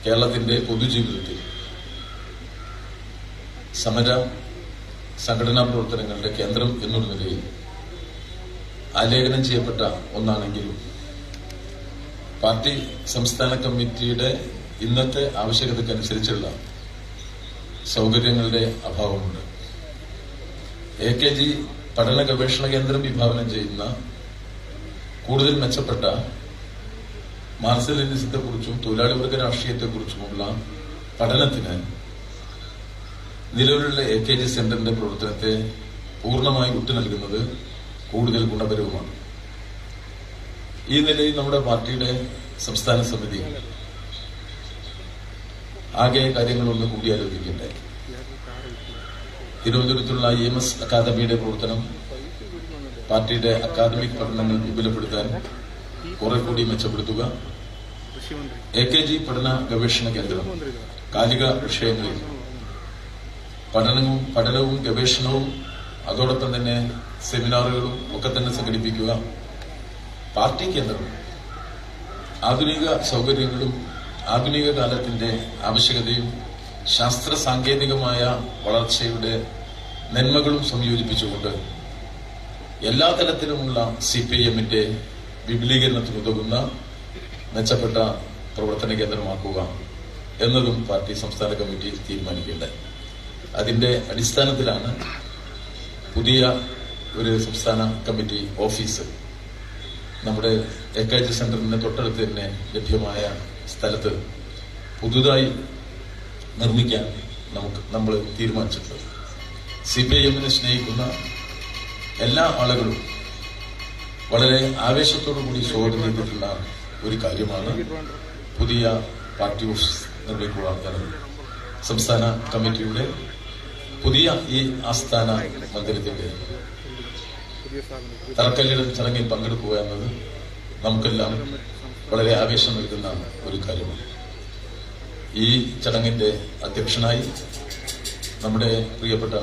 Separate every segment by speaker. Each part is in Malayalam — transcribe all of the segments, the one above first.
Speaker 1: കേരളത്തിന്റെ പൊതുജീവിതത്തിൽ സമര സംഘടനാ പ്രവർത്തനങ്ങളുടെ കേന്ദ്രം എന്നുള്ള നിലയിൽ ആലേഖനം ചെയ്യപ്പെട്ട ഒന്നാണെങ്കിലും പാർട്ടി സംസ്ഥാന കമ്മിറ്റിയുടെ ഇന്നത്തെ ആവശ്യകതയ്ക്കനുസരിച്ചുള്ള സൗകര്യങ്ങളുടെ അഭാവമുണ്ട്. AKG പഠന ഗവേഷണ കേന്ദ്രം വിഭാവനം ചെയ്യുന്ന കൂടുതൽ മെച്ചപ്പെട്ട മാർക്സിസത്തെക്കുറിച്ചും തൊഴിലാളി വർഗ രാഷ്ട്രീയത്തെക്കുറിച്ചുമുള്ള പഠനത്തിന് നിലവിലുള്ള AKG സെന്ററിന്റെ പ്രവർത്തനത്തെ പൂർണ്ണമായി വിട്ടുനൽകുന്നത് കൂടുതൽ ഗുണപരവുമാണ്. ഈ നിലയിൽ നമ്മുടെ പാർട്ടിയുടെ സംസ്ഥാന സമിതി ആകെ കാര്യങ്ങളൊന്ന് കൂടിയാലോചിക്കട്ടെ. തിരുവനന്തപുരത്തുള്ള EMS അക്കാദമിയുടെ പ്രവർത്തനം പാർട്ടിയുടെ അക്കാദമിക് പഠനങ്ങൾ വിപുലപ്പെടുത്താൻ കുറെ കൂടി മെച്ചപ്പെടുത്തുക, AKG പഠന ഗവേഷണ കേന്ദ്രം കാലിക വിഷയങ്ങളിൽ പഠനവും ഗവേഷണവും അതോടൊപ്പം തന്നെ സെമിനാറുകളും ഒക്കെ തന്നെ സംഘടിപ്പിക്കുക, പാർട്ടി കേന്ദ്രം ആധുനിക സൗകര്യങ്ങളും ആധുനിക കാലത്തിന്റെ ആവശ്യകതയും ശാസ്ത്ര സാങ്കേതികമായ വളർച്ചയുടെ നന്മകളും സംയോജിപ്പിച്ചുകൊണ്ട് എല്ലാ തലത്തിലുമുള്ള CPIMന്റെ വിപുലീകരണത്തിനുതകുന്ന മെച്ചപ്പെട്ട പ്രവർത്തന കേന്ദ്രമാക്കുക എന്നതും പാർട്ടി സംസ്ഥാന കമ്മിറ്റി തീരുമാനിക്കേണ്ടത്. അതിന്റെ അടിസ്ഥാനത്തിലാണ് പുതിയ ഒരു സംസ്ഥാന കമ്മിറ്റി ഓഫീസ് നമ്മുടെ AKG സെന്ററിന് തൊട്ടടുത്ത് തന്നെ ലഭ്യമായ സ്ഥലത്ത് പുതുതായി നിർമ്മിക്കാൻ നമ്മൾ തീരുമാനിച്ചിട്ടുള്ളത്. CPIMനെ സ്നേഹിക്കുന്ന എല്ലാ ആളുകളും വളരെ ആവേശത്തോടു കൂടി സ്വാഗതം ചെയ്തിട്ടുള്ള ഒരു കാര്യമാണ് പുതിയ പാർട്ടി ഓഫീസ് നിർമ്മിക്കുക എന്നത്. സംസ്ഥാന കമ്മിറ്റിയുടെ പുതിയ ഈ ആസ്ഥാന മന്ദിരത്തിന്റെ തറക്കല്ലിടൽ ചടങ്ങിൽ പങ്കെടുക്കുക എന്നത് നമുക്കെല്ലാം വളരെ ആവേശം നൽകുന്ന ഒരു കാര്യമാണ്. ഈ ചടങ്ങിന്റെ അധ്യക്ഷനായി നമ്മുടെ പ്രിയപ്പെട്ട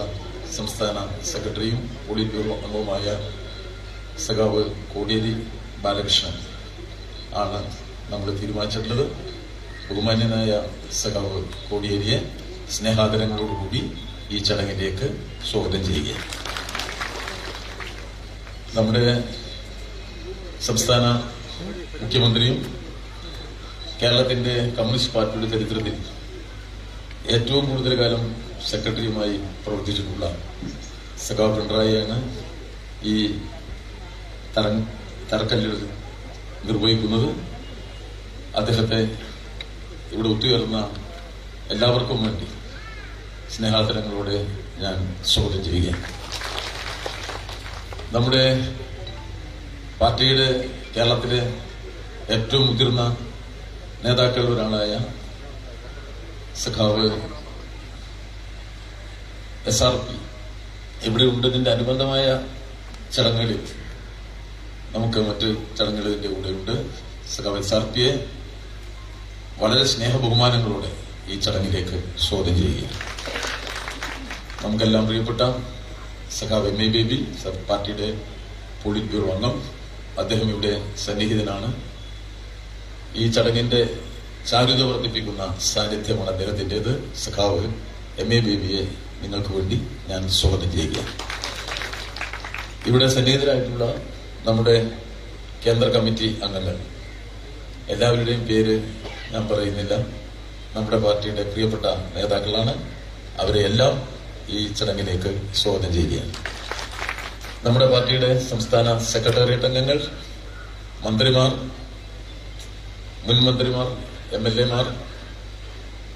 Speaker 1: സംസ്ഥാന സെക്രട്ടറിയും പോളിറ്റ് ബ്യൂറോ അംഗവുമായ സഖാവ് കോടിയേരി ബാലകൃഷ്ണൻ ആണ് നമ്മൾ തീരുമാനിച്ചിട്ടുള്ളത്. ബഹുമാന്യനായ സഖാവ് കോടിയേരിയെ സ്നേഹാദരങ്ങളോടുകൂടി ഈ ചടങ്ങിലേക്ക് സ്വാഗതം ചെയ്യുക. നമ്മുടെ സംസ്ഥാന മുഖ്യമന്ത്രിയും കേരളത്തിന്റെ കമ്മ്യൂണിസ്റ്റ് പാർട്ടിയുടെ ചരിത്രത്തിൽ ഏറ്റവും കൂടുതൽ കാലം സെക്രട്ടറിയുമായി പ്രവർത്തിച്ചിട്ടുള്ള സഖാവ് പിണറായിയാണ് ഈ തറക്കല്ലിടൽ നിർവഹിക്കുന്നത്. അദ്ദേഹത്തെ ഇവിടെ ഒത്തുചേർന്ന എല്ലാവർക്കും വേണ്ടി സ്നേഹാദരങ്ങളോടെ ഞാൻ സ്വാഗതം ചെയ്യുകയാണ്. നമ്മുടെ പാർട്ടിയുടെ കേരളത്തിലെ ഏറ്റവും മുതിർന്ന നേതാക്കളിൽ ഒരാളായ സഖാവ് SRP ഇവിടെ ഉണ്ടതിന്റെ അനുബന്ധമായ ചടങ്ങുകളിൽ നമുക്ക് മറ്റ് ചടങ്ങുകളിന്റെ കൂടെ ഉണ്ട്. സഖാവ് SRPയെ വളരെ സ്നേഹ ബഹുമാനങ്ങളോടെ ഈ ചടങ്ങിലേക്ക് സ്വാഗതം ചെയ്യുകയാണ്. നമുക്കെല്ലാം പ്രിയപ്പെട്ട സഖാവ് MA ബേബി പാർട്ടിയുടെ പോളിറ്റ് ബ്യൂറോ അംഗം, അദ്ദേഹം ഇവിടെ സന്നിഹിതനാണ്. ഈ ചടങ്ങിന്റെ ചാരുത വർദ്ധിപ്പിക്കുന്ന സാന്നിധ്യമാണ് അദ്ദേഹത്തിൻ്റെത്. സഖാവ് MA ബേബിയെ നിങ്ങൾക്ക് വേണ്ടി ഞാൻ സ്വാഗതം ചെയ്യുക. ഇവിടെ സന്നിഹിതരായിട്ടുള്ള നമ്മുടെ കേന്ദ്ര കമ്മിറ്റി അംഗങ്ങൾ എല്ലാവരുടെയും പേര് ഞാൻ പറയുന്നില്ല, നമ്മുടെ പാർട്ടിയുടെ പ്രിയപ്പെട്ട നേതാക്കളാണ്. അവരെ എല്ലാം ഈ ചടങ്ങിലേക്ക് സ്വാഗതം ചെയ്യുകയാണ്. നമ്മുടെ പാർട്ടിയുടെ സംസ്ഥാന സെക്രട്ടേറിയറ്റ് അംഗങ്ങൾ, മന്ത്രിമാർ, മുൻ മന്ത്രിമാർ, MLA മാർ,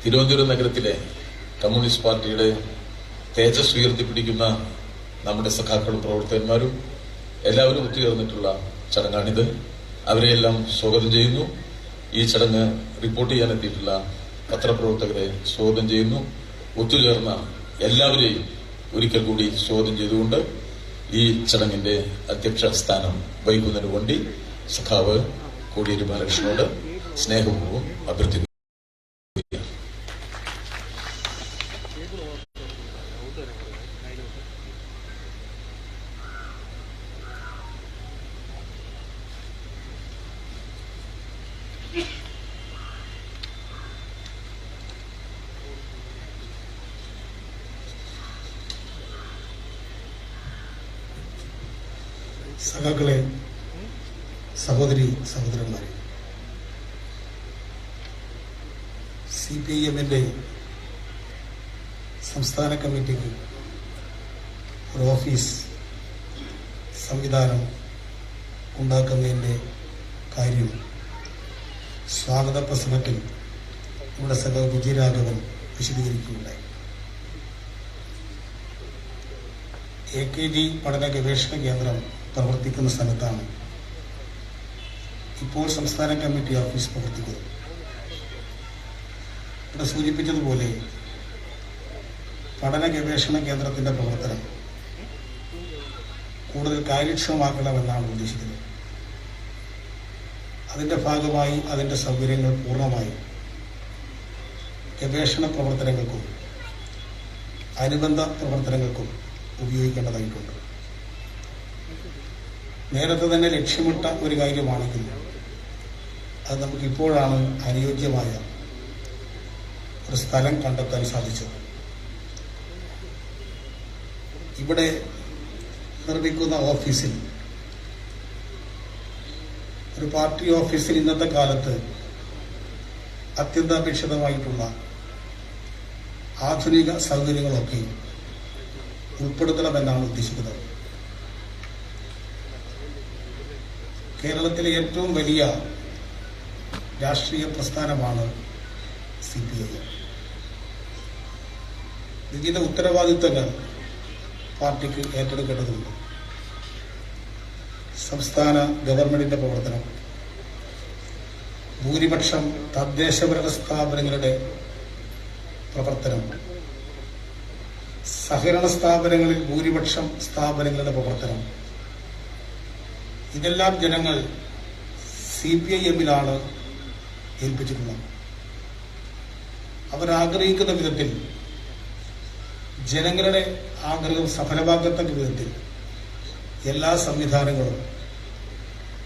Speaker 1: തിരുവനന്തപുരം നഗരത്തിലെ കമ്മ്യൂണിസ്റ്റ് പാർട്ടിയുടെ തേജസ് ഉയർത്തിപ്പിടിക്കുന്ന നമ്മുടെ സഖാക്കളും പ്രവർത്തകന്മാരും എല്ലാവരും ഒത്തുചേർന്നിട്ടുള്ള ചടങ്ങാണിത്. അവരെയെല്ലാം സ്വാഗതം ചെയ്യുന്നു. ഈ ചടങ്ങ് റിപ്പോർട്ട് ചെയ്യാനെത്തിയിട്ടുള്ള പത്രപ്രവർത്തകരെ സ്വാഗതം ചെയ്യുന്നു. ഒത്തുചേർന്ന എല്ലാവരെയും ഒരിക്കൽ കൂടി സ്വാഗതം ചെയ്തുകൊണ്ട് ഈ ചടങ്ങിന്റെ അധ്യക്ഷ സ്ഥാനം വഹിക്കുന്നതിന് വേണ്ടി സഖാവ് കോടിയേരി ബാലകൃഷ്ണനോട് സ്നേഹപൂർവ്വം അഭ്യർത്ഥിക്കുന്നു.
Speaker 2: സഖാക്കളെ, സഹോദരി സഹോദരന്മാരെ, CPIM-ന്റെ സംസ്ഥാന കമ്മിറ്റിക്ക് ഒരു ഓഫീസ് സംവിധാനം ഉണ്ടാക്കുന്നതിൻ്റെ കാര്യം സ്വാഗത പ്രസംഗത്തിൽ നമ്മുടെ സഖാവ് വിജയരാഘവൻ വിശദീകരിക്കുകയുണ്ടായി. AKG പഠന ഗവേഷണ കേന്ദ്രം പ്രവർത്തിക്കുന്ന സ്ഥലത്താണ് ഇപ്പോൾ സംസ്ഥാന കമ്മിറ്റി ഓഫീസ് പ്രവർത്തിക്കുന്നത്. ഇവിടെ സൂചിപ്പിച്ചതുപോലെ പഠന ഗവേഷണ കേന്ദ്രത്തിന്റെ പ്രവർത്തനം കൂടുതൽ കാര്യക്ഷമമാക്കണമെന്നാണ് ഉദ്ദേശിക്കുന്നത്. അതിന്റെ ഭാഗമായി അതിന്റെ സൗകര്യങ്ങൾ പൂർണ്ണമായി ഗവേഷണ പ്രവർത്തനങ്ങൾക്കും അനുബന്ധ പ്രവർത്തനങ്ങൾക്കും ഉപയോഗിക്കേണ്ടതായിട്ടുണ്ട്. നേരത്തെ തന്നെ ലക്ഷ്യമിട്ട ഒരു കാര്യമാണെങ്കിൽ അത് നമുക്ക് ഇപ്പോഴാണ് അനുയോജ്യമായ ഒരു സ്ഥലം കണ്ടെത്താൻ സാധിച്ചത്. ഇവിടെ നിർമ്മിക്കുന്ന ഓഫീസിൽ, ഒരു പാർട്ടി ഓഫീസിൽ ഇന്നത്തെ കാലത്ത് അത്യന്താപേക്ഷിതമായിട്ടുള്ള ആധുനിക സൗകര്യങ്ങളൊക്കെ ഉൾപ്പെടുത്തണമെന്നാണ് ഉദ്ദേശിക്കുന്നത്. കേരളത്തിലെ ഏറ്റവും വലിയ രാഷ്ട്രീയ പ്രസ്ഥാനമാണ് CPIM. വിവിധ ഉത്തരവാദിത്തങ്ങൾ പാർട്ടിക്ക് ഏറ്റെടുക്കേണ്ടതുണ്ട്. സംസ്ഥാന ഗവൺമെന്റിന്റെ പ്രവർത്തനം, ഭൂരിപക്ഷം തദ്ദേശഭരണ സ്ഥാപനങ്ങളുടെ പ്രവർത്തനം, സഹകരണ സ്ഥാപനങ്ങളിൽ ഭൂരിപക്ഷം സ്ഥാപനങ്ങളുടെ പ്രവർത്തനം, ഇതെല്ലാം ജനങ്ങൾ CPIM-ലാണ് ഏൽപ്പിച്ചിട്ടുള്ളത്. അവരാഗ്രഹിക്കുന്ന വിധത്തിൽ, ജനങ്ങളുടെ ആഗ്രഹം സഫലമാക്കത്തക്ക വിധത്തിൽ എല്ലാ സംവിധാനങ്ങളും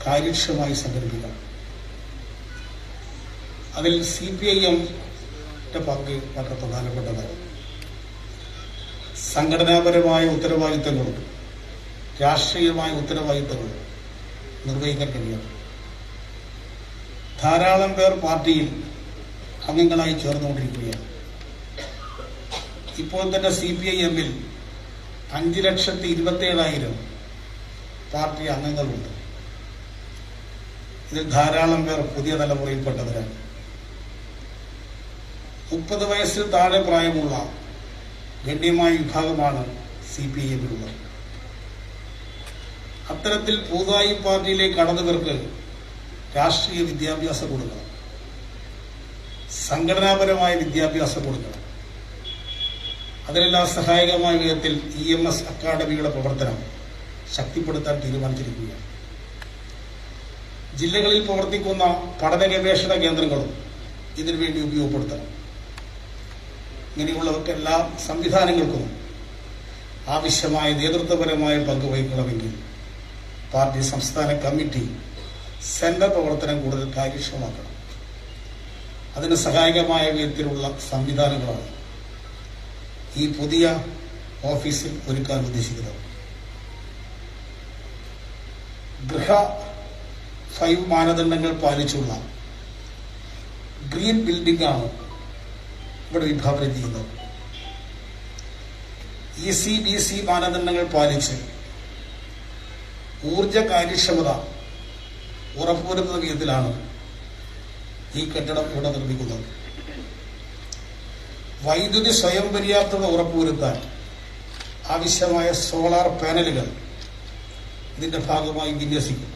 Speaker 2: കാര്യക്ഷമമായി സംഘടിപ്പിക്കണം. അതിൽ CPIM-ന്റെ പങ്ക് വളരെ പ്രധാനപ്പെട്ടതാണ്. സംഘടനാപരമായ ഉത്തരവാദിത്തങ്ങളും രാഷ്ട്രീയമായ ഉത്തരവാദിത്തങ്ങളും നിർവഹിക്കാൻ കഴിയണം. ധാരാളം പേർ പാർട്ടിയിൽ അംഗങ്ങളായി ചേർന്നുകൊണ്ടിരിക്കുകയാണ്. ഇപ്പോൾ തന്നെ CPIM-ൽ 5,27,000 പാർട്ടി അംഗങ്ങളുണ്ട്. ഇതിൽ ധാരാളം പേർ പുതിയ തലമുറയിൽപ്പെട്ടവരാണ്. 30 വയസ്സിൽ താഴെ പ്രായമുള്ള ഗണ്യമായ വിഭാഗമാണ് CPIM-ലുള്ളത്. അത്തരത്തിൽ പുതുതായി പാർട്ടിയിലേക്ക് കടന്നവർക്ക് രാഷ്ട്രീയ വിദ്യാഭ്യാസം കൊടുക്കണം, സംഘടനാപരമായ വിദ്യാഭ്യാസം കൊടുക്കണം. അതിനെല്ലാം സഹായകമായ വിധത്തിൽ EMS അക്കാദമിയുടെ പ്രവർത്തനം ശക്തിപ്പെടുത്താൻ തീരുമാനിച്ചിരിക്കുകയാണ്. ജില്ലകളിൽ പ്രവർത്തിക്കുന്ന പഠന ഗവേഷണ കേന്ദ്രങ്ങളും ഇതിനുവേണ്ടി ഉപയോഗപ്പെടുത്തണം. ഇങ്ങനെയുള്ളവർക്കെല്ലാം സംവിധാനങ്ങൾക്കും ആവശ്യമായ നേതൃത്വപരമായ പങ്ക് വഹിക്കണമെങ്കിൽ പാർട്ടി സംസ്ഥാന കമ്മിറ്റി സെന്റർ പ്രവർത്തനം കൂടുതൽ കാര്യക്ഷമമാക്കണം. അതിന് സഹായകമായ വിധത്തിലുള്ള സംവിധാനങ്ങളാണ് ഈ പുതിയ ഓഫീസിൽ ഒരുക്കാൻ ഉദ്ദേശിക്കുന്നത്. ഗൃഹ 5 മാനദണ്ഡങ്ങൾ പാലിച്ചുള്ള ഗ്രീൻ ബിൽഡിംഗ് ആണ് ഇവിടെ വിഭാവനം ചെയ്യുന്നത്. ECBC മാനദണ്ഡങ്ങൾ പാലിച്ച് ഊർജ കാര്യക്ഷമത ഉറപ്പുവരുത്തുന്ന വിധത്തിലാണ് ഈ കെട്ടിടം ഇവിടെ നിർമ്മിക്കുന്നത്. വൈദ്യുതി സ്വയം പര്യാപ്തത ഉറപ്പുവരുത്താൻ ആവശ്യമായ സോളാർ പാനലുകൾ ഇതിന്റെ ഭാഗമായി വിന്യസിക്കും.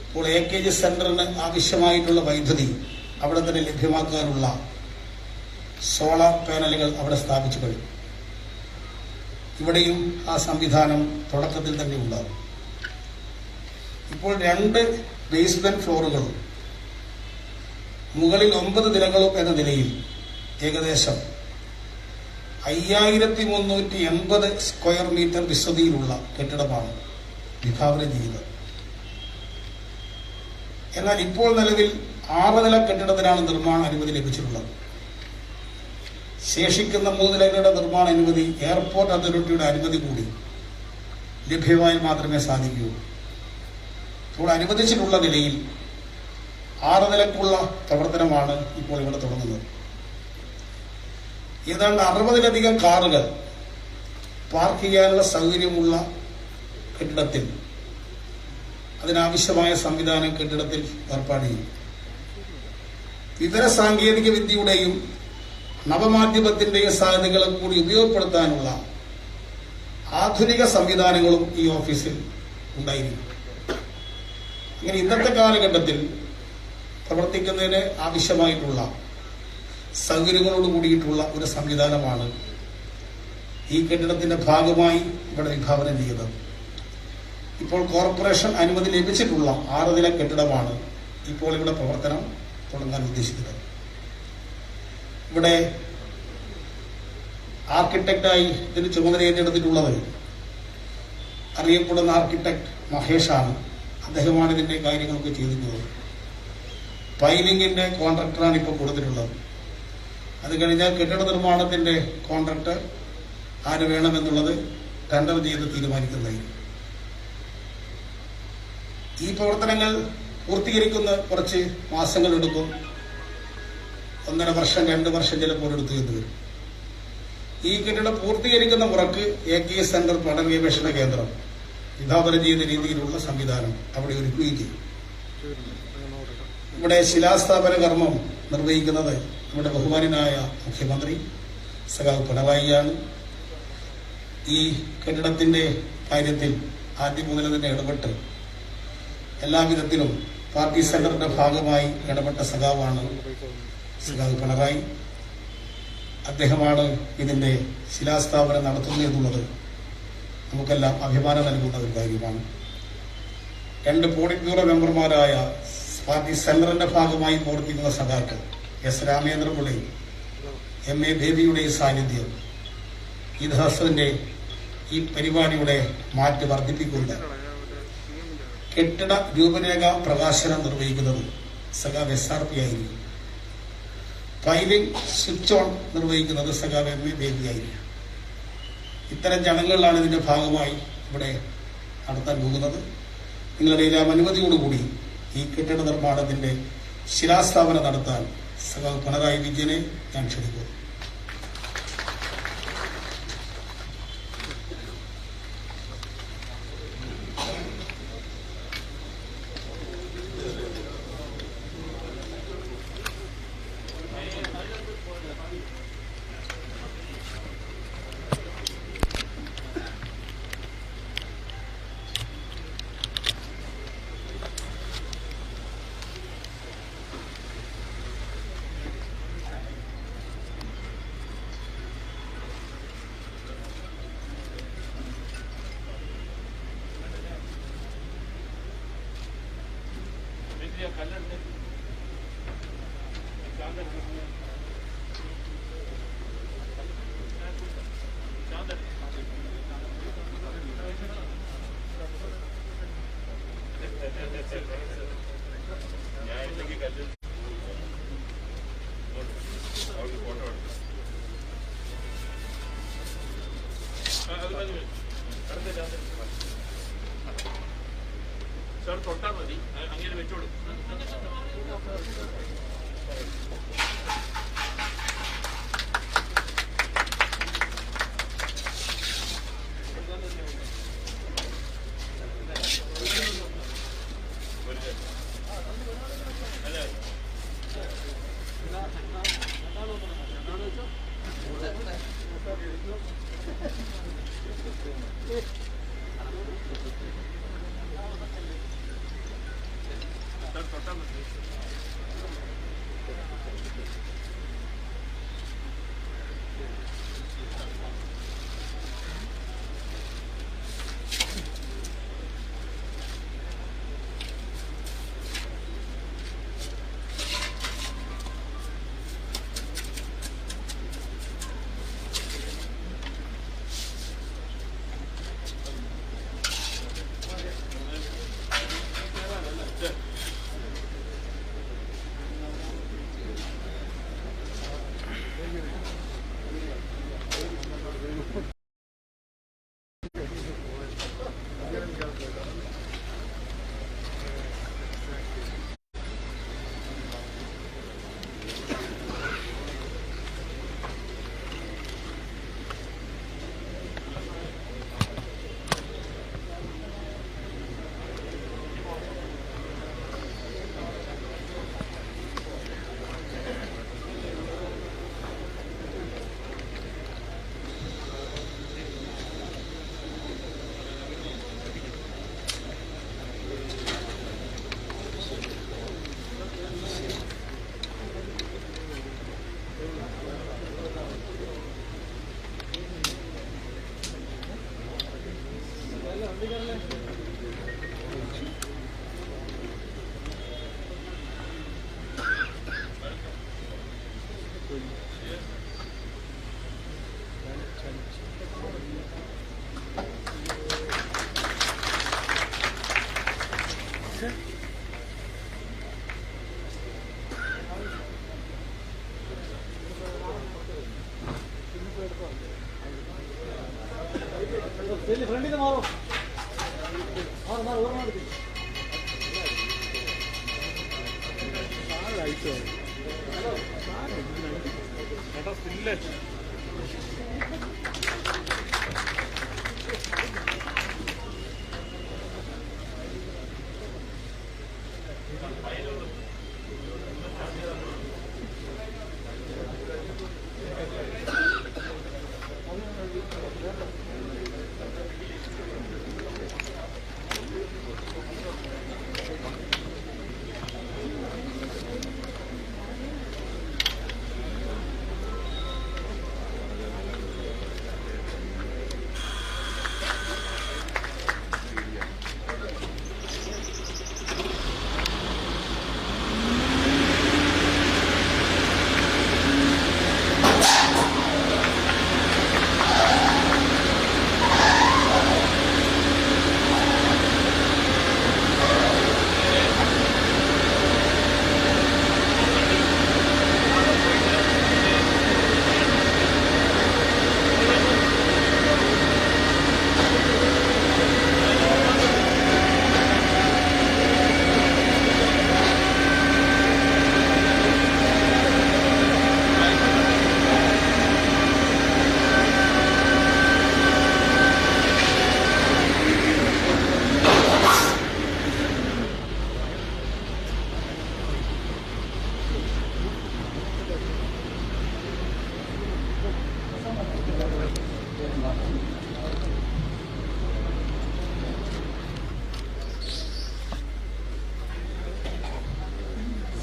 Speaker 2: ഇപ്പോൾ AKG സെന്ററിന് ആവശ്യമായിട്ടുള്ള വൈദ്യുതി അവിടെ തന്നെ ലഭ്യമാക്കാനുള്ള സോളാർ പാനലുകൾ അവിടെ സ്ഥാപിച്ചു കഴിഞ്ഞു. ഇവിടെയും ആ സംവിധാനം തുടക്കത്തിൽ തന്നെ ഉണ്ടാകും. ഇപ്പോൾ 2 ബേസ്മെന്റ് ഫ്ലോറുകളും മുകളിൽ 9 നിലകളും എന്ന നിലയിൽ ഏകദേശം 5380 സ്ക്വയർ മീറ്റർ വിസ്തൃതിയിലുള്ള കെട്ടിടമാണ് വിഭാവനം ചെയ്യുന്നത്. എന്നാൽ ഇപ്പോൾ നിലവിൽ 6 നില കെട്ടിടത്തിനാണ് നിർമ്മാണ അനുമതി ലഭിച്ചിട്ടുള്ളത്. ശേഷിക്കുന്ന 3 നിലകളുടെ നിർമ്മാണ അനുമതി എയർപോർട്ട് അതോറിറ്റിയുടെ അനുമതി കൂടി ലഭ്യമായാൽ മാത്രമേ സാധിക്കൂ. ഇപ്പോൾ അനുവദിച്ചിട്ടുള്ള നിലയിൽ 6 നിലക്കുള്ള പ്രവർത്തനമാണ് ഇപ്പോൾ ഇവിടെ തുടങ്ങുന്നത്. ഏതാണ്ട് 60-ലധികം കാറുകൾ പാർക്ക് ചെയ്യാനുള്ള സൗകര്യമുള്ള കെട്ടിടത്തിൽ അതിനാവശ്യമായ സംവിധാനം കെട്ടിടത്തിൽ ഏർപ്പാട് ചെയ്യും. വിവര സാങ്കേതിക വിദ്യയുടെയും നവമാധ്യമത്തിന്റെയും സാധ്യതകളെ കൂടി ഉപയോഗപ്പെടുത്താനുള്ള ആധുനിക സംവിധാനങ്ങളും ഈ ഓഫീസിൽ ഉണ്ടായിരിക്കും. അങ്ങനെ ഇന്നത്തെ കാലഘട്ടത്തിൽ പ്രവർത്തിക്കുന്നതിന് ആവശ്യമായിട്ടുള്ള സൗകര്യങ്ങളോട് കൂടിയിട്ടുള്ള ഒരു സംവിധാനമാണ് ഈ കെട്ടിടത്തിന്റെ ഭാഗമായി ഇവിടെ വിഭാവനം ചെയ്യുന്നത്. ഇപ്പോൾ കോർപ്പറേഷൻ അനുമതി ലഭിച്ചിട്ടുള്ള 6 നില കെട്ടിടമാണ് ഇപ്പോൾ ഇവിടെ പ്രവർത്തനം തുടങ്ങാൻ ഉദ്ദേശിക്കുന്നത്. ഇവിടെ ആർക്കിടെക്റ്റായി ഇതിന് ചുമതല ഏറ്റെടുത്തിട്ടുള്ളത് അറിയപ്പെടുന്ന ആർക്കിടെക്ട് മഹേഷാണ്. അദ്ദേഹമാണ് ഇതിന്റെ കാര്യങ്ങളൊക്കെ ചെയ്തിട്ടുള്ളത്. പൈലിംഗിന്റെ കോൺട്രാക്ടറാണ് ഇപ്പോൾ കൊടുത്തിട്ടുള്ളത്. അത് കഴിഞ്ഞാൽ കെട്ടിട നിർമ്മാണത്തിന്റെ കോൺട്രാക്ട് ആര് വേണമെന്നുള്ളത് ടെൻഡർ ചെയ്ത് തീരുമാനിക്കുന്നതായിരിക്കും. ഈ പ്രവർത്തനങ്ങൾ പൂർത്തീകരിക്കുന്ന കുറച്ച് മാസങ്ങൾ എടുക്കും. 1.5 വർഷം 2 വർഷം ചിലപ്പോൾ എടുത്തു എന്ന് വരും. ഈ കെട്ടിടം പൂർത്തീകരിക്കുന്ന മുറക്ക് AK സെന്റർ പഠന ഗവേഷണ കേന്ദ്രം വിഭാവനം ചെയ്യുന്ന രീതിയിലുള്ള സംവിധാനം അവിടെ ഒരുക്കുകയും ചെയ്യും. ഇവിടെ ശിലാസ്ഥാപന കർമ്മം നിർവഹിക്കുന്നത് നമ്മുടെ ബഹുമാനായ മുഖ്യമന്ത്രി സഖാവ് പിണറായിയാണ്. ഈ കെട്ടിടത്തിന്റെ കാര്യത്തിൽ ആദ്യം മുതൽ തന്നെ ഇടപെട്ട് എല്ലാവിധത്തിലും പാർട്ടി സെന്ററിന്റെ ഭാഗമായി ഇടപെട്ട സഖാവാണ് സഖാവ് പിണറായി. അദ്ദേഹമാണ് ഇതിന്റെ ശിലാസ്ഥാപനം നടത്തുന്നത് എന്നുള്ളത് നമുക്കെല്ലാം അഭിമാനം നൽകുന്ന ഒരു കാര്യമാണ്. 2 പോളിറ്റ് ബ്യൂറോ മെമ്പർമാരായ പാർട്ടി സെന്ററിന്റെ ഭാഗമായി പ്രവർത്തിക്കുന്ന സഖാക്കൾ S. രാമേന്ദ്രപിള്ളയും MA ബേബിയുടെയും സാന്നിധ്യം ഈ ദിവസത്തിന്റെ ഈ പരിപാടിയുടെ മാറ്റ് വർദ്ധിപ്പിക്കുന്നത് കെട്ടിട രൂപരേഖ പ്രകാശനം നിർവഹിക്കുന്നത് സഖാവ് SRP ആയിരിക്കും. ഫയലിംഗ് സ്വിച്ച് ഓൺ നിർവഹിക്കുന്നത് സഖാവ് MA ബേബി ആയിരിക്കും. ഇത്തരം ചടങ്ങുകളാണ് ഇതിന്റെ ഭാഗമായി ഇവിടെ നടത്താൻ പോകുന്നത്. നിങ്ങളുടെ എല്ലാം അനുമതിയോടുകൂടി ഈ കെട്ടിട നിർമ്മാണത്തിന്റെ ശിലാസ്ഥാപനം നടത്താൻ സഖാവ് പിണറായി വിജയനെ ഞാൻ ക്ഷണിക്കുന്നു.
Speaker 3: സർ തൊട്ടാൽ മതി, അങ്ങനെ വെച്ചോളൂ.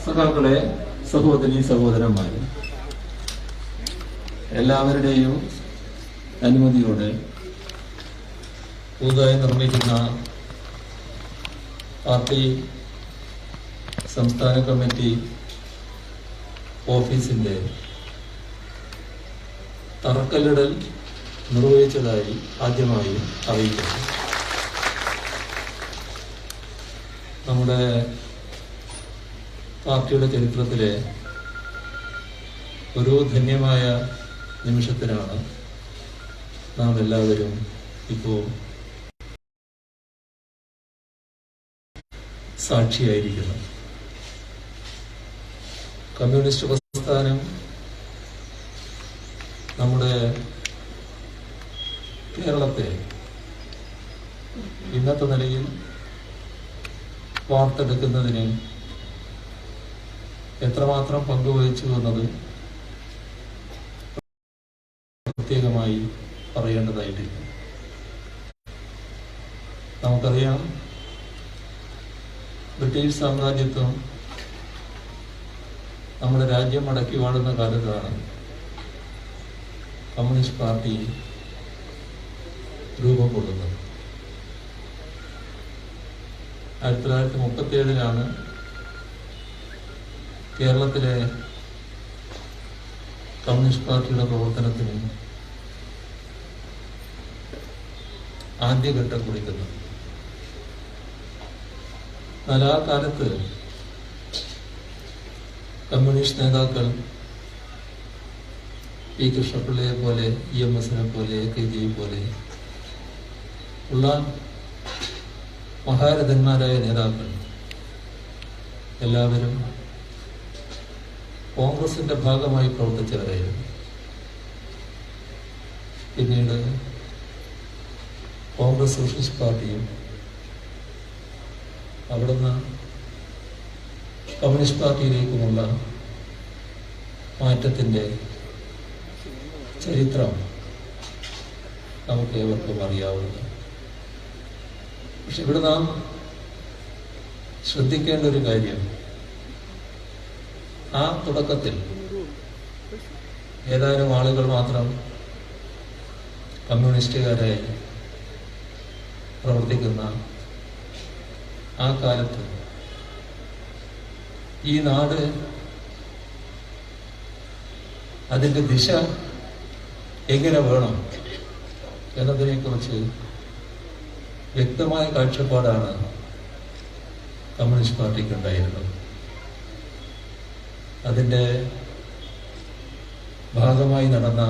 Speaker 4: സഖാക്കളെ, സഹോദരി സഹോദരന്മാരെ, എല്ലാവരുടെയും അനുമതിയോടെ പുതുതായി നിർമ്മിക്കുന്ന പാർട്ടി സംസ്ഥാന കമ്മിറ്റി ഓഫീസിന്റെ തറക്കല്ലിടൽ നിർവഹിച്ചതായി ആദ്യമായി അറിയിക്കുന്നു. നമ്മുടെ പാർട്ടിയുടെ ചരിത്രത്തിലെ ഒരു ധന്യമായ നിമിഷത്തിനാണ് നാം എല്ലാവരും ഇപ്പോൾ സാക്ഷിയായിരിക്കുന്നത്. കമ്മ്യൂണിസ്റ്റ് പ്രസ്ഥാനം നമ്മുടെ കേരളത്തെ ഇന്നത്തെ നിലയിൽ വാർത്തെടുക്കുന്നതിന് എത്രമാത്രം പങ്കുവഹിച്ചു എന്നത് പ്രത്യേകമായി പറയേണ്ടതായിട്ടില്ല. നമുക്കറിയാം, ബ്രിട്ടീഷ് സാമ്രാജ്യത്വം നമ്മുടെ രാജ്യം അടക്കി വാഴുന്ന കാലത്താണ് കമ്മ്യൂണിസ്റ്റ് പാർട്ടി രൂപം കൊള്ളുന്നത്. 1937 കേരളത്തിലെ കമ്മ്യൂണിസ്റ്റ് പാർട്ടിയുടെ പ്രവർത്തനത്തിന് ആദ്യഘട്ടം കുറിക്കുന്നത്. എന്നാൽ ആ കാലത്ത് കമ്മ്യൂണിസ്റ്റ് നേതാക്കൾ പി കൃഷ്ണപിള്ളയെ പോലെ, EMS-നെ പോലെ, KG പോലെ ഉള്ള മഹാരഥന്മാരായ നേതാക്കൾ എല്ലാവരും കോൺഗ്രസിന്റെ ഭാഗമായി പ്രവർത്തിച്ചവരായിരുന്നു. പിന്നീട് കോൺഗ്രസ് സോഷ്യലിസ്റ്റ് പാർട്ടിയും അവിടുന്ന് കമ്മ്യൂണിസ്റ്റ് പാർട്ടിയിലേക്കുമുള്ള മാറ്റത്തിന്റെ ചരിത്രം നമുക്ക് ഏവർക്കും അറിയാവുന്നത്. പക്ഷെ ഇവിടെ നാം ശ്രദ്ധിക്കേണ്ട ഒരു കാര്യം, ആ തുടക്കത്തിൽ ഏതാനും ആളുകൾ മാത്രം കമ്മ്യൂണിസ്റ്റുകാരായി പ്രവർത്തിക്കുന്ന ആ കാലത്ത് ഈ നാട് അതിൻ്റെ ദിശ എങ്ങനെ വേണം എന്നതിനെക്കുറിച്ച് വ്യക്തമായ കാഴ്ചപ്പാടാണ് കമ്മ്യൂണിസ്റ്റ് പാർട്ടിക്ക് ഉണ്ടായിരുന്നത്. അതിൻ്റെ ഭാഗമായി നടന്ന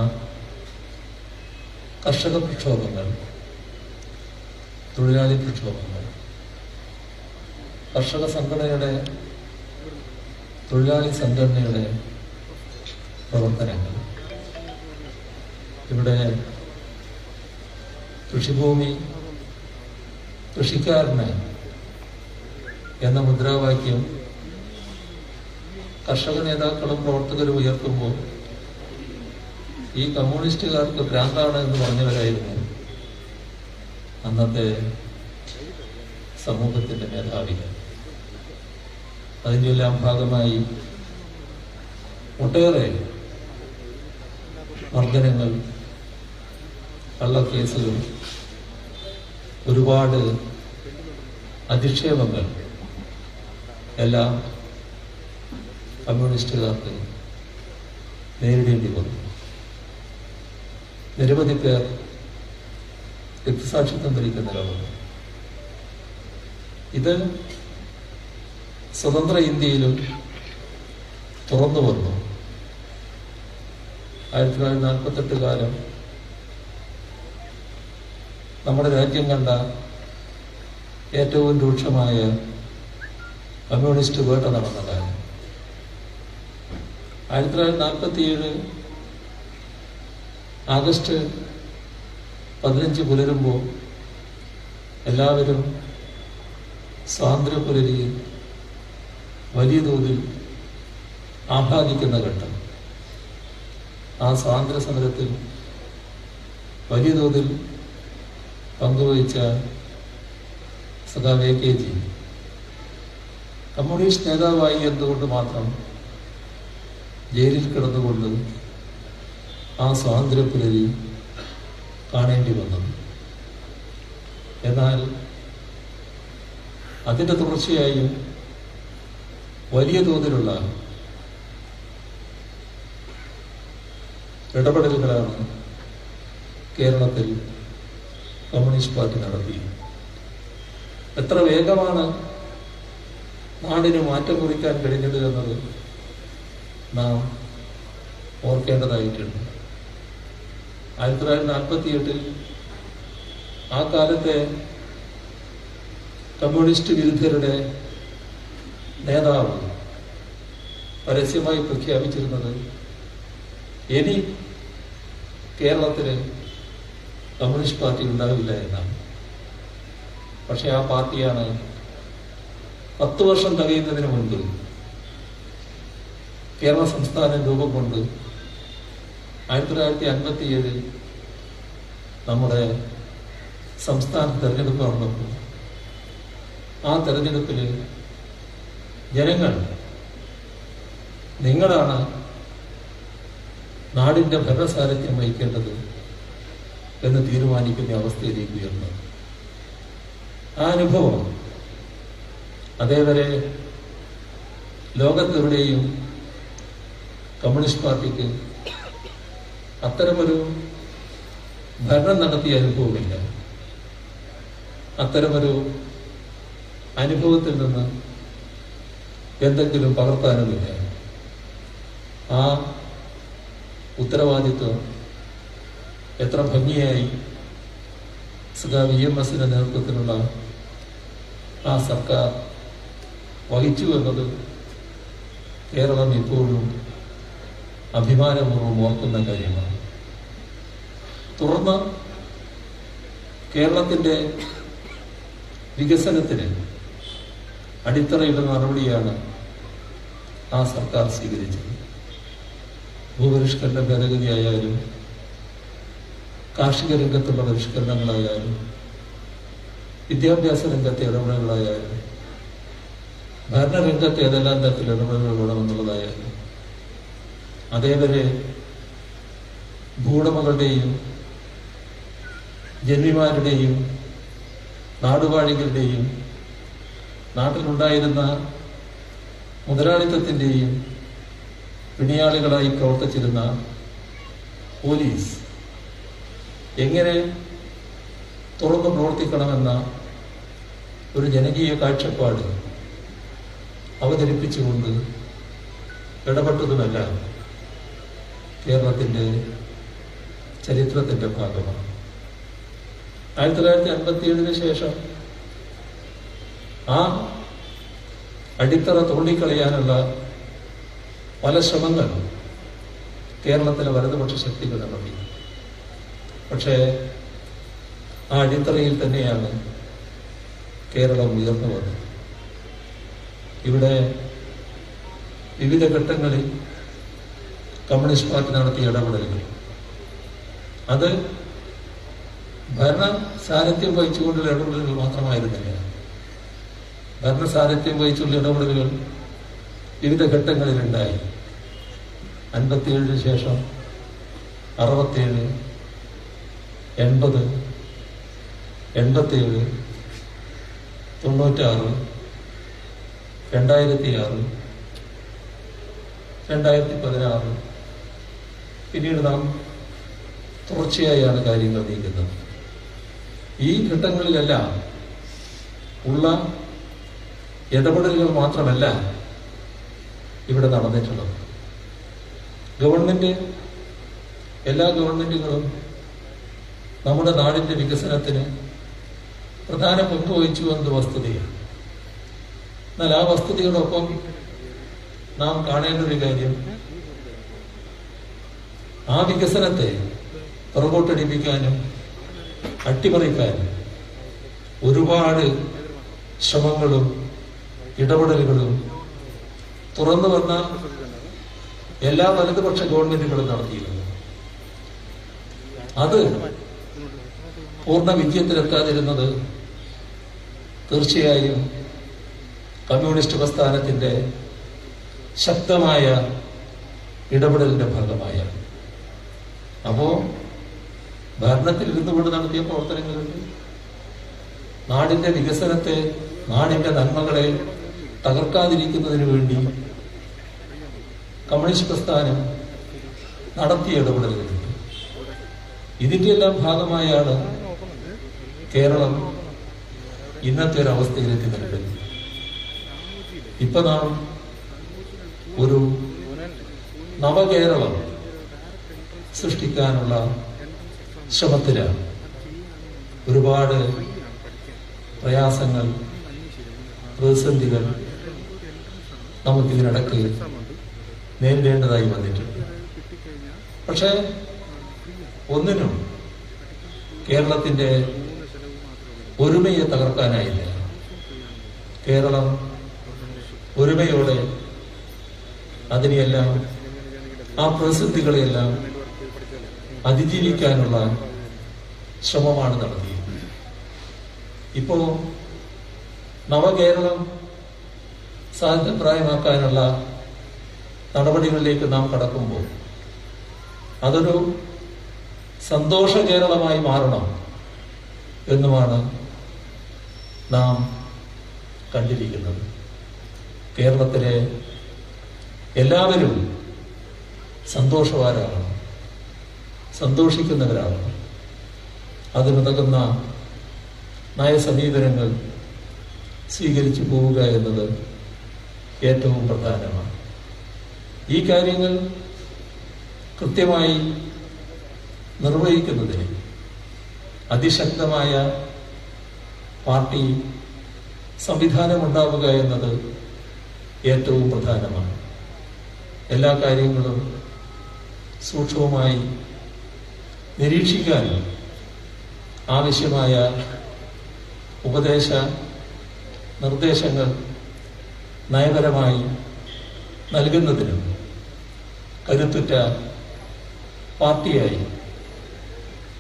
Speaker 4: കർഷക പ്രക്ഷോഭങ്ങൾ തൊഴിലാളി പ്രക്ഷോഭങ്ങൾ, കർഷക സംഘടനയുടെ, തൊഴിലാളി സംഘടനയുടെ പ്രവർത്തനങ്ങൾ, ഇവിടെ കൃഷിഭൂമി കൃഷിക്കാരന് എന്ന മുദ്രാവാക്യം കർഷക നേതാക്കളും പ്രവർത്തകരും ഉയർത്തുമ്പോൾ ഈ കമ്മ്യൂണിസ്റ്റുകാർക്ക് ഭ്രാന്താണ് എന്ന് പറഞ്ഞവരായിരുന്നു അന്നത്തെ സമൂഹത്തിന്റെ മേധാവികൾ. അതിൻ്റെല്ലാം ഭാഗമായി ഒട്ടേറെ മർദ്ദനങ്ങൾ, കള്ളക്കേസുകൾ, ഒരുപാട് അധിക്ഷേപങ്ങൾ എല്ലാം കമ്മ്യൂണിസ്റ്റുകാർക്ക് നേരിടേണ്ടി വന്നു. നിരവധി പേർ രക്തസാക്ഷിത്വം വരിക്കുന്നവരാണ്. ഇത് സ്വതന്ത്ര ഇന്ത്യയിലും തുറന്നു വന്നു. 1948 കാലം നമ്മുടെ രാജ്യം കണ്ട ഏറ്റവും രൂക്ഷമായ കമ്മ്യൂണിസ്റ്റ് വേട്ട നടന്ന കാലം. 1947 ആഗസ്റ്റ് 15 പുലരുമ്പോൾ എല്ലാവരും സ്വാതന്ത്ര്യ പുലരിയിൽ വലിയ തോതിൽ ആഹ്ലാദിക്കുന്ന ഘട്ടം. ആ സ്വാതന്ത്ര്യ സമരത്തിൽ വലിയ തോതിൽ പങ്കുവഹിച്ച സഖാവ് AKG കമ്മ്യൂണിസ്റ്റ് നേതാവായി എന്തുകൊണ്ട് മാത്രം ജയിലിൽ കിടന്നുകൊണ്ട് ആ സ്വാതന്ത്ര്യ പുലരി കാണേണ്ടി വന്നത്. എന്നാൽ അതിൻ്റെ തുടർച്ചയായും വലിയ തോതിലുള്ള ഇടപെടലുകളാണ് കേരളത്തിൽ കമ്മ്യൂണിസ്റ്റ് പാർട്ടി നടത്തിയത്. എത്ര വേഗമാണ് നാടിന് മാറ്റം കുറിക്കാൻ കഴിഞ്ഞത് എന്നത് നാം ഓർക്കേണ്ടതായിട്ടുണ്ട്. 1948 ആ കാലത്തെ കമ്മ്യൂണിസ്റ്റ് വിരുദ്ധരുടെ നേതാവ് പരസ്യമായി പ്രഖ്യാപിച്ചിരുന്നത് ഇനി കേരളത്തിൽ കമ്മ്യൂണിസ്റ്റ് പാർട്ടി ഉണ്ടാവില്ല എന്നാണ്. പക്ഷെ ആ പാർട്ടിയാണ് 10 വർഷം തികയുന്നതിന് മുൻപ് കേരള സംസ്ഥാനം രൂപം കൊണ്ട് 1957 നമ്മുടെ സംസ്ഥാന തെരഞ്ഞെടുപ്പ് നടന്നപ്പോൾ ആ തെരഞ്ഞെടുപ്പിൽ ജനങ്ങൾ നിങ്ങളാണ് നാടിൻ്റെ ഭരണസാരഥ്യം വഹിക്കേണ്ടത് എന്ന് തീരുമാനിക്കുന്ന അവസ്ഥയിലേക്ക് ഉയർന്നത്. ആ അനുഭവം അതേവരെ ലോകത്തെവിടെയും കമ്മ്യൂണിസ്റ്റ് പാർട്ടിക്ക് അത്തരമൊരു ഭരണം നടത്തിയ അനുഭവമില്ല. അത്തരമൊരു അനുഭവത്തിൽ നിന്ന് എന്തെങ്കിലും പകർത്താനുമില്ല. ആ ഉത്തരവാദിത്വം എത്ര ഭംഗിയായി സഖാവ് EMSന്റെ നേതൃത്വത്തിലുള്ള ആ സർക്കാർ വഹിച്ചു എന്നത് കേരളം ഇപ്പോഴും അഭിമാനപൂർവ്വം ഓർക്കുന്ന കാര്യമാണ്. തുടർന്ന് കേരളത്തിൻ്റെ വികസനത്തിന് അടിത്തറയുടെ നടപടിയാണ് ആ സർക്കാർ സ്വീകരിച്ചത്. ഭൂപരിഷ്കരണ ഭേദഗതിയായാലും കാർഷിക രംഗത്തുള്ള പരിഷ്കരണങ്ങളായാലും വിദ്യാഭ്യാസ രംഗത്തെ ഇടപെടലുകളായാലും ഭരണരംഗത്ത് ഏതെല്ലാം തരത്തിൽ ഇടപെടലുകൾ വേണമെന്നുള്ളതായാലും അതേവരെ ഭൂവുടമകളുടെയും ജന്മിമാരുടെയും നാടുവാഴികളുടെയും നാട്ടിലുണ്ടായിരുന്ന മുതലാളിത്തത്തിൻ്റെയും പിണിയാളികളായി പ്രവർത്തിച്ചിരുന്ന പോലീസ് എങ്ങനെ തുറന്നു പ്രവർത്തിക്കണമെന്ന ഒരു ജനകീയ കാഴ്ചപ്പാട് അവതരിപ്പിച്ചുകൊണ്ട് ഇടപെട്ടതുമെല്ലാം കേരളത്തിൻ്റെ ചരിത്രത്തിൻ്റെ ഭാഗമാണ്. 1957 ശേഷം ആ അടിത്തറ തോണ്ടിക്കളയാനുള്ള പല ശ്രമങ്ങൾ കേരളത്തിലെ വലതുപക്ഷ ശക്തികൾ നടത്തി. പക്ഷേ ആ അടിത്തറയിൽ തന്നെയാണ് കേരളം ഉയർന്നു വന്നത്. ഇവിടെ വിവിധ ഘട്ടങ്ങളിൽ കമ്മ്യൂണിസ്റ്റ് പാർട്ടി നടത്തിയ ഇടപെടലുകൾ അത് ഭരണ സാരഥ്യം വഹിച്ചുകൊണ്ടുള്ള ഇടപെടലുകൾ മാത്രമായിരുന്നില്ല. ഭരണ സാരഥ്യം വഹിച്ചുള്ള ഇടപെടലുകൾ വിവിധ ഘട്ടങ്ങളിലുണ്ടായി. 57 ശേഷം 67, 80, 87, 96, 2006, 2016, പിന്നീട് നാം തുടർച്ചയായാണ് കാര്യങ്ങൾ നീക്കുന്നത്. ഈ ഘട്ടങ്ങളിലെല്ലാം ഉള്ള ഇടപെടലുകൾ മാത്രമല്ല ഇവിടെ നടന്നിട്ടുള്ളത്. എല്ലാ ഗവൺമെന്റുകളും നമ്മുടെ നാടിന്റെ വികസനത്തിന് പ്രധാന പങ്ക് വഹിച്ചു എന്നത് വസ്തുതയാണ്. എന്നാൽ ആ വസ്തുതയോടൊപ്പം നാം കാണേണ്ട ഒരു കാര്യം, ആ വികസനത്തെ പുറകോട്ടടിപ്പിക്കാനും അട്ടിമറിക്കാനും ഒരുപാട് ശ്രമങ്ങളും ഇടപെടലുകളും തുറന്നു വന്ന എല്ലാ വലതുപക്ഷ ഗവൺമെന്റുകളും നടത്തിയിരുന്നു. അത് പൂർണ്ണ വിജയത്തിലെത്താതിരുന്നത് തീർച്ചയായും കമ്മ്യൂണിസ്റ്റ് പ്രസ്ഥാനത്തിന്റെ ശക്തമായ ഇടപെടലിന്റെ ഭാഗമായാണ്. അപ്പോ ഭരണത്തിൽ ഇരുന്നുകൊണ്ട് നടത്തിയ പ്രവർത്തനങ്ങളുണ്ട്. നാടിന്റെ വികസനത്തെ, നാടിന്റെ നന്മകളെ തകർക്കാതിരിക്കുന്നതിന് വേണ്ടി കമ്മ്യൂണിസ്റ്റ് പ്രസ്ഥാനം നടത്തിയ ഇടപെടലുകളുണ്ട്. ഇതിന്റെ എല്ലാം ഭാഗമായാണ് കേരളം ഇന്നത്തെ ഒരു അവസ്ഥയിലേക്ക് നിൽക്കുന്നത്. ഇപ്പൊ നാം ഒരു നവകേരളം സൃഷ്ടിക്കാനുള്ള ശ്രമത്തിലാണ്. ഒരുപാട് പ്രയാസങ്ങൾ, പ്രതിസന്ധികൾ നമുക്കിതിനിടയ്ക്ക് നേരിടേണ്ടതായി വന്നിട്ടുണ്ട്. പക്ഷേ ഒന്നിനും കേരളത്തിന്റെ ഒരുമയെ തകർക്കാനായില്ല. കേരളം ഒരുമയോടെ അതിനെയെല്ലാം, ആ പ്രതിസന്ധികളെയെല്ലാം അതിജീവിക്കാനുള്ള ശ്രമമാണ് നടത്തിയത്. ഇപ്പോ നവകേരളം സാധ്യപ്രായമാക്കാനുള്ള നടപടികളിലേക്ക് നാം കടക്കുമ്പോൾ അതൊരു സന്തോഷ കേരളമായി മാറണം എന്നുമാണ് നാം കണ്ടിരിക്കുന്നത്. കേരളത്തിലെ എല്ലാവരും സന്തോഷവാരാണ്, സന്തോഷിക്കുന്നവരാണ്. അതിനുതകുന്ന നയസമീപനങ്ങൾ സ്വീകരിച്ചു പോവുക എന്നത് ഏറ്റവും പ്രധാനമാണ്. ഈ കാര്യങ്ങൾ കൃത്യമായി നിർവഹിക്കുന്നതിന് അതിശക്തമായ പാർട്ടി സംവിധാനമുണ്ടാവുക എന്നത് ഏറ്റവും പ്രധാനമാണ്. എല്ലാ കാര്യങ്ങളും സൂക്ഷ്മമായി നിരീക്ഷിക്കാൻ ആവശ്യമായ ഉപദേശ നിർദ്ദേശങ്ങൾ നയപരമായി നൽകുന്നതിനും കരുത്തുറ്റ പാർട്ടിയായി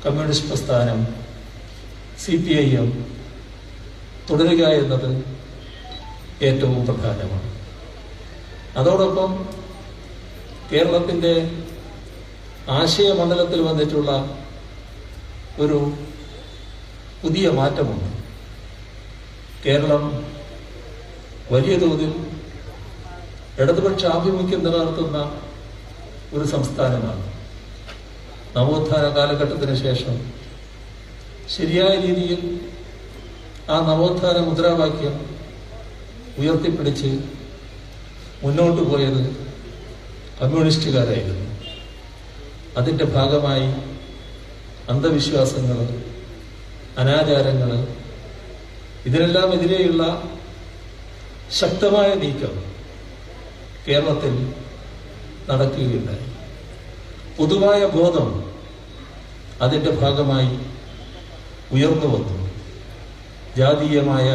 Speaker 4: കമ്മ്യൂണിസ്റ്റ് പ്രസ്ഥാനം CPIM തുടരുക എന്നത് ഏറ്റവും പ്രധാനമാണ്. അതോടൊപ്പം കേരളത്തിന്റെ ആശയമണ്ഡലത്തിൽ വന്നിട്ടുള്ള ഒരു പുതിയ മാറ്റമുണ്ട്. കേരളം വലിയ തോതിൽ ഇടതുപക്ഷ ആഭിമുഖ്യം നിലനിർത്തുന്ന ഒരു സംസ്ഥാനമാണ്. നവോത്ഥാന കാലഘട്ടത്തിന് ശേഷം ശരിയായ രീതിയിൽ ആ നവോത്ഥാന മുദ്രാവാക്യം ഉയർത്തിപ്പിടിച്ച് മുന്നോട്ട് പോയത് കമ്മ്യൂണിസ്റ്റുകാരായിരുന്നു. അതിന്റെ ഭാഗമായി അന്ധവിശ്വാസങ്ങൾ, അനാചാരങ്ങൾ, ഇതിനെല്ലാം എതിരെയുള്ള ശക്തമായ നീക്കം കേരളത്തിൽ നടക്കുകയുണ്ടായി. പൊതുവായ ബോധം അതിൻ്റെ ഭാഗമായി ഉയർന്നു വന്നു. ജാതീയമായ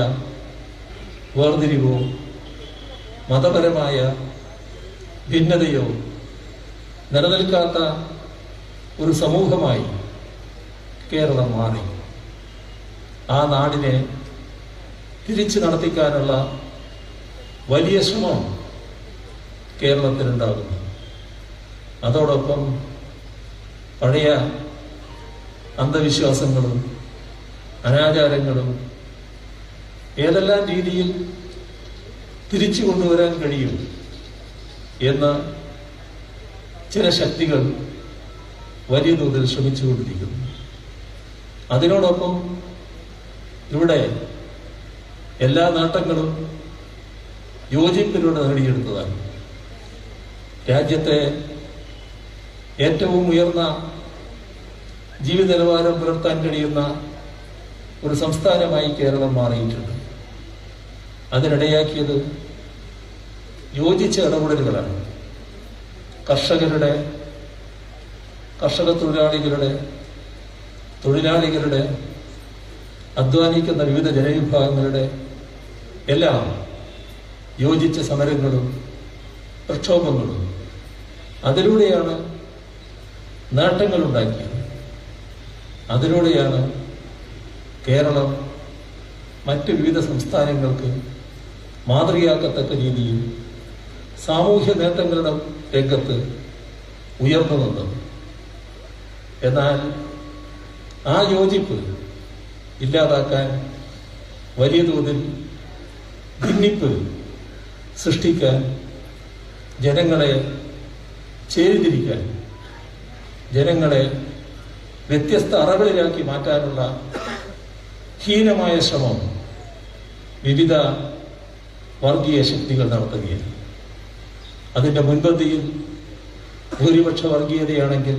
Speaker 4: വേർതിരിവോ മതപരമായ ഭിന്നതയോ നിലനിൽക്കാത്ത ഒരു സമൂഹമായി കേരളം മാറി. ആ നാടിനെ തിരിച്ചു നടത്തിക്കാനുള്ള വലിയ ശ്രമം കേരളത്തിലുണ്ടാകുന്നു. അതോടൊപ്പം പഴയ അന്ധവിശ്വാസങ്ങളും അനാചാരങ്ങളും ഏതെല്ലാം രീതിയിൽ തിരിച്ചു കൊണ്ടുവരാൻ കഴിയും എന്ന് ചില ശക്തികൾ വലിയ തോതിൽ ശ്രമിച്ചുകൊണ്ടിരിക്കുന്നു. അതിനോടൊപ്പം ഇവിടെ എല്ലാ നേട്ടങ്ങളും യോജിപ്പിലൂടെ നേടിയെടുത്തതാണ്. രാജ്യത്തെ ഏറ്റവും ഉയർന്ന ജീവിത നിലവാരം പുലർത്താൻ കഴിയുന്ന ഒരു സംസ്ഥാനമായി കേരളം മാറിയിട്ടുണ്ട്. അതിനിടയാക്കിയത് യോജിച്ച ഇടപെടലുകളാണ്. കർഷക തൊഴിലാളികളുടെ അധ്വാനിക്കുന്ന വിവിധ ജനവിഭാഗങ്ങളുടെ എല്ലാം യോജിച്ച സമരങ്ങളും പ്രക്ഷോഭങ്ങളും, അതിലൂടെയാണ് നേട്ടങ്ങളുണ്ടാക്കിയത്. അതിലൂടെയാണ് കേരളം മറ്റ് വിവിധ സംസ്ഥാനങ്ങൾക്ക് മാതൃകയാക്കത്തക്ക രീതിയിൽ സാമൂഹ്യ നേട്ടങ്ങളുടെ രംഗത്ത് ഉയർന്നു നിന്നത്. എന്നാൽ ആ യോജിപ്പ് ഇല്ലാതാക്കാൻ വലിയ തോതിൽ ഭിന്നിപ്പ് സൃഷ്ടിക്കാൻ, ജനങ്ങളെ ചേരിതിരിക്കാൻ, ജനങ്ങളെ വ്യത്യസ്ത അറകളിലാക്കി മാറ്റാനുള്ള ഹീനമായ ശ്രമം വിവിധ വർഗീയ ശക്തികൾ നടത്തുകയാണ്. അതിന്റെ മുൻപന്തിയിൽ ഭൂരിപക്ഷ വർഗീയതയാണെങ്കിൽ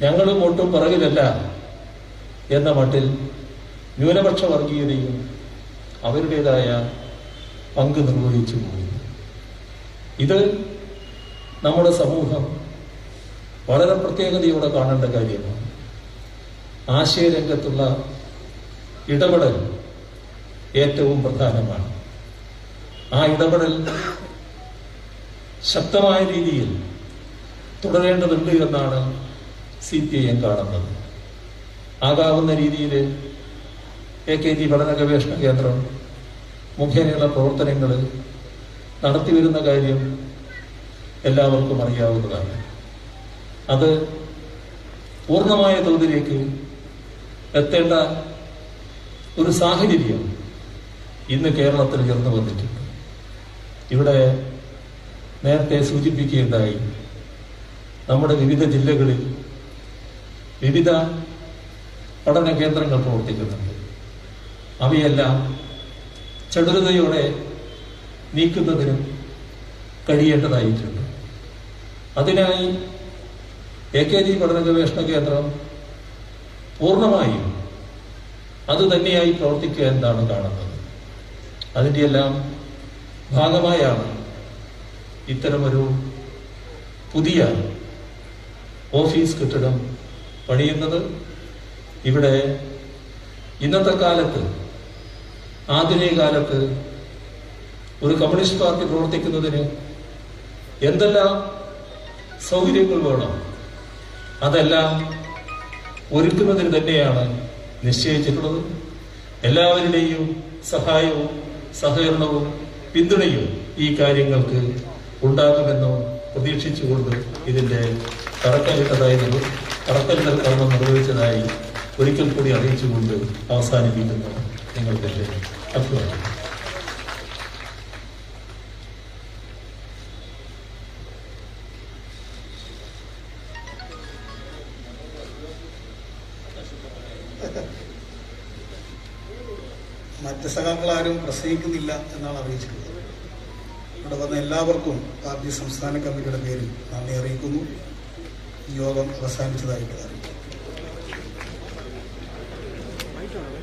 Speaker 4: ഞങ്ങളും ഒട്ടും പുറകിലല്ല എന്ന മട്ടിൽ ന്യൂനപക്ഷ വർഗീയതയും അവരുടേതായ പങ്ക് നിർവഹിച്ചു പോകുന്നു. ഇത് നമ്മുടെ സമൂഹം വളരെ പ്രത്യേകതയോടെ കാണേണ്ട കാര്യമാണ്. ആശയരംഗത്തുള്ള ഇടപെടൽ ഏറ്റവും പ്രധാനമാണ്. ആ ഇടപെടൽ ശക്തമായ രീതിയിൽ തുടരേണ്ടതുണ്ട് എന്നാണ് CPIM കാണുന്നത്. ആകാവുന്ന രീതിയിൽ AKG പഠന ഗവേഷണ കേന്ദ്രം മുഖേനയുള്ള പ്രവർത്തനങ്ങൾ നടത്തിവരുന്ന കാര്യം എല്ലാവർക്കും അറിയാവുന്നതാണ്. അത് പൂർണ്ണമായ തോതിലേക്ക് എത്തേണ്ട ഒരു സാഹചര്യം ഇന്ന് കേരളത്തിൽ ഉയർന്നു വന്നിട്ടുണ്ട്. ഇവിടെ നേരത്തെ സൂചിപ്പിക്കുകയുണ്ടായി, നമ്മുടെ വിവിധ ജില്ലകളിൽ വിവിധ പഠന കേന്ദ്രങ്ങൾ പ്രവർത്തിക്കുന്നുണ്ട്. അവയെല്ലാം ചടുലതയോടെ നീക്കുന്നതിനും കഴിയേണ്ടതായിട്ടുണ്ട്. അതിനായി AKG പഠന ഗവേഷണ കേന്ദ്രം പൂർണ്ണമായും അതുതന്നെയായി പ്രവർത്തിക്കുക എന്നാണ് കാണുന്നത്. അതിൻ്റെ എല്ലാം ഭാഗമായാണ് ഇത്തരമൊരു പുതിയ ഓഫീസ് കെട്ടിടം പണിയുന്നത്. ഇവിടെ ഇന്നത്തെ കാലത്ത്, ആധുനിക കാലത്ത് ഒരു കമ്മ്യൂണിസ്റ്റ് പാർട്ടി പ്രവർത്തിക്കുന്നതിന് എന്തെല്ലാം സൗകര്യങ്ങൾ വേണം അതെല്ലാം ഒരുക്കുന്നതിന് തന്നെയാണ് നിശ്ചയിച്ചിട്ടുള്ളത്. എല്ലാവരുടെയും സഹായവും സഹകരണവും പിന്തുണയും ഈ കാര്യങ്ങൾക്ക് ഉണ്ടാകുമെന്നും പ്രതീക്ഷിച്ചുകൊണ്ട് ഇതിന്റെ തറക്കല്ലിടൽ കർമ്മം നിർവഹിച്ചതായി ഒരിക്കൽ കൂടി അറിയിച്ചുകൊണ്ട് അവസാനിപ്പിക്കുന്നു. നിങ്ങൾക്ക് അഭിവാദ്യം.
Speaker 2: മറ്റ് സഖാക്കളാരും പ്രസംഗിക്കുന്നില്ല എന്നാണ് അറിയിച്ചിട്ടുള്ളത്. ഇവിടെ വന്ന എല്ലാവർക്കും പാർട്ടി സംസ്ഥാന കമ്മിറ്റിയുടെ പേരിൽ നന്ദി അറിയിക്കുന്നു. യോഗം അവസാനിച്ചതായിട്ട് അറിയിക്കുന്നു.
Speaker 5: വെച്ചോളൂ